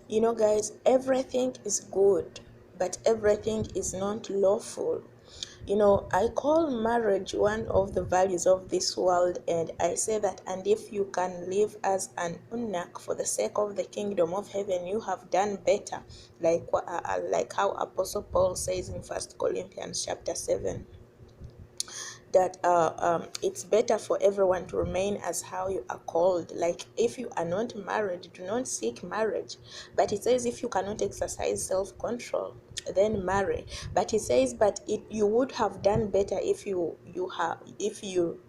Guys, everything is good, but everything is not lawful. I call marriage one of the values of this world, and I say that, and if you can live as an eunuch for the sake of the kingdom of heaven, you have done better, like how Apostle Paul says in First Corinthians chapter 7, that it's better for everyone to remain as how you are called. Like, if you are not married, do not seek marriage. But it says, if you cannot exercise self-control, then marry. But it says, but you would have done better if you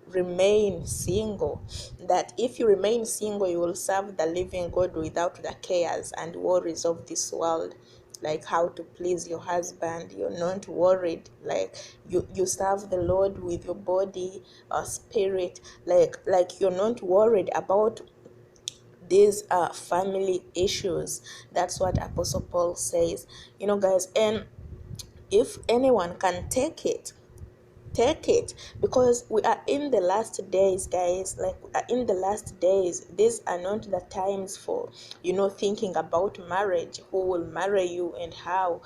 remain single, that if you remain single, you will serve the living God without the cares and worries of this world, like how to please your husband. You're not worried, like you serve the Lord with your body or spirit, like you're not worried about these family issues. That's what Apostle Paul says, guys. And if anyone can take it, because we are in the last days, guys. Like, we are in the last days. These are not the times for thinking about marriage, who will marry you and how.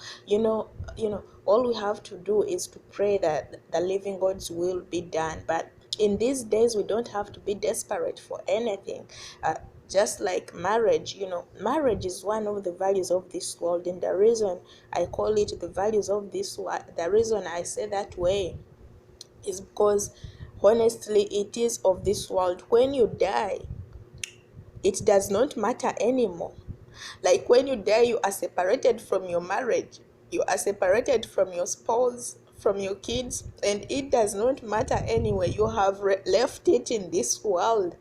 All we have to do is to pray that the living God's will be done. But in these days, we don't have to be desperate for anything. Just like marriage, marriage is one of the values of this world, and the reason I call it the values of this world, the reason I say that way, is because honestly, it is of this world. When you die, it does not matter anymore. Like, when you die, you are separated from your marriage, you are separated from your spouse, from your kids, and it does not matter anyway. You have left it in this world.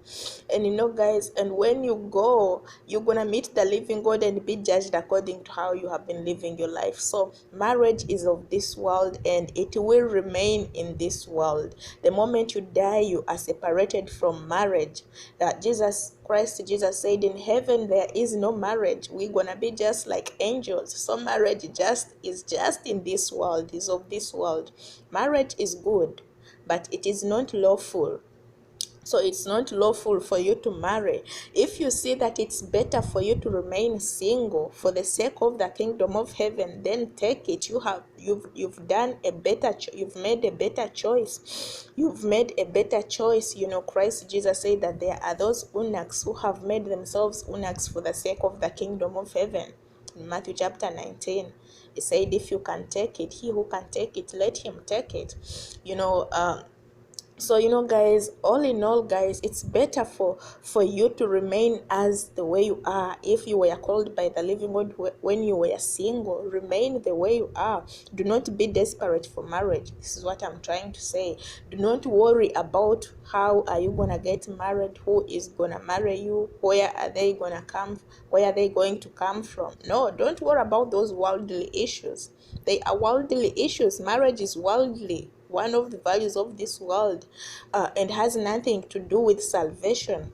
And guys, and when you go, you're gonna meet the living God and be judged according to how you have been living your life. So marriage is of this world, and it will remain in this world. The moment you die, you are separated from marriage. That Jesus said, in heaven there is no marriage. We're gonna be just like angels. So marriage is just in this world, is of this world. Marriage is good, but it is not lawful. So it's not lawful for you to marry. If you see that it's better for you to remain single for the sake of the kingdom of heaven, then take it. You've done a better you've made a better choice. You've made a better choice. Christ Jesus said that there are those eunuchs who have made themselves eunuchs for the sake of the kingdom of heaven. In Matthew chapter 19, he said, if you can take it, he who can take it, let him take it. So guys, all in all, guys, it's better for you to remain as the way you are. If you were called by the living God when you were single, remain the way you are. Do not be desperate for marriage. This is what I'm trying to say. Do not worry about how are you gonna get married, who is gonna marry you, where are they going to come from. No, don't worry about those worldly issues. They are worldly issues. Marriage is worldly, one of the values of this world, and has nothing to do with salvation.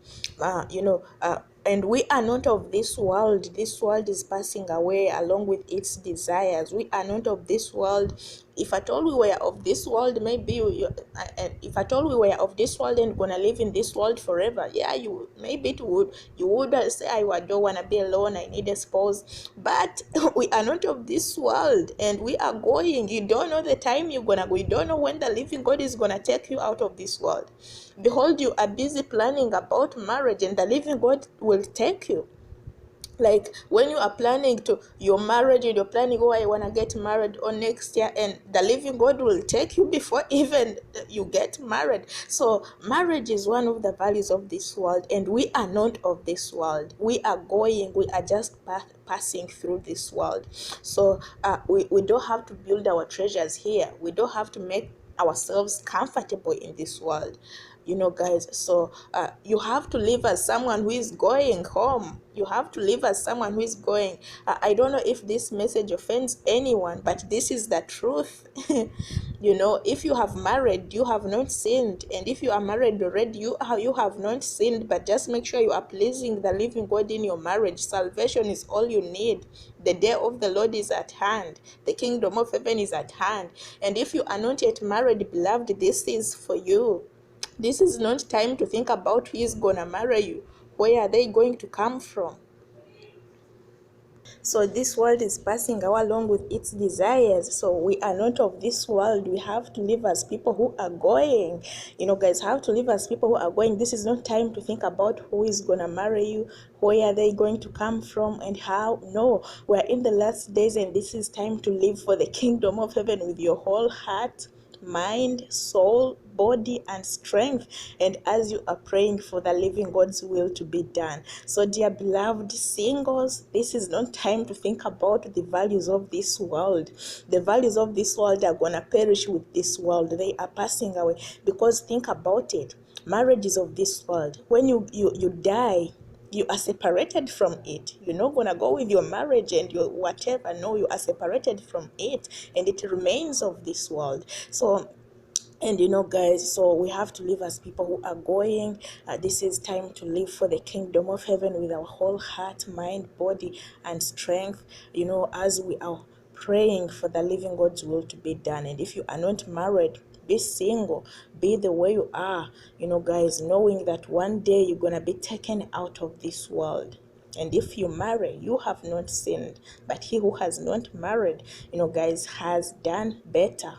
And we are not of this world. This world is passing away along with its desires. We are not of this world. If at all we were of this world, if at all we were of this world and gonna live in this world forever, yeah, you would say, I don't wanna be alone, I need a spouse. But we are not of this world, and we are going. You don't know the time you're gonna go. You don't know when the living God is gonna take you out of this world. Behold, you are busy planning about marriage, and the living God will take you. Like, when you are planning to your marriage, and you're planning, I want to get married on next year, and the living God will take you before even you get married. So marriage is one of the values of this world, and we are not of this world. We are just passing through this world. So we don't have to build our treasures here. We don't have to make ourselves comfortable in this world, guys. So you have to live as someone who is going home. You have to live as someone who is going. I don't know if this message offends anyone, but this is the truth. If you have married, you have not sinned, and if you are married already, you have not sinned. But just make sure you are pleasing the living God in your marriage. Salvation is all you need. The day of the Lord is at hand. The kingdom of heaven is at hand. And if you are not yet married, beloved, this is for you. This is not time to think about who is gonna marry you. Where are they going to come from? So this world is passing along with its desires. So we are not of this world. We have to live as people who are going. Guys, have to live as people who are going. This is not time to think about who is gonna marry you, where are they going to come from, and how. No, we're in the last days, and this is time to live for the kingdom of heaven with your whole heart, mind, soul, body, and strength. And as you are praying for the living God's will to be done. So, dear beloved singles, this is not time to think about the values of this world. The values of this world are gonna perish with this world. They are passing away. Because think about it, marriage is of this world. When you die, you are separated from it. You're not gonna go with your marriage and your whatever. No, you are separated from it, and it remains of this world. So, and guys, so we have to live as people who are going. This is time to live for the kingdom of heaven with our whole heart, mind, body, and strength. As we are praying for the living God's will to be done. And if you are not married, be single, be the way you are, guys, knowing that one day you're gonna be taken out of this world. And if you marry, you have not sinned. But he who has not married, guys, has done better.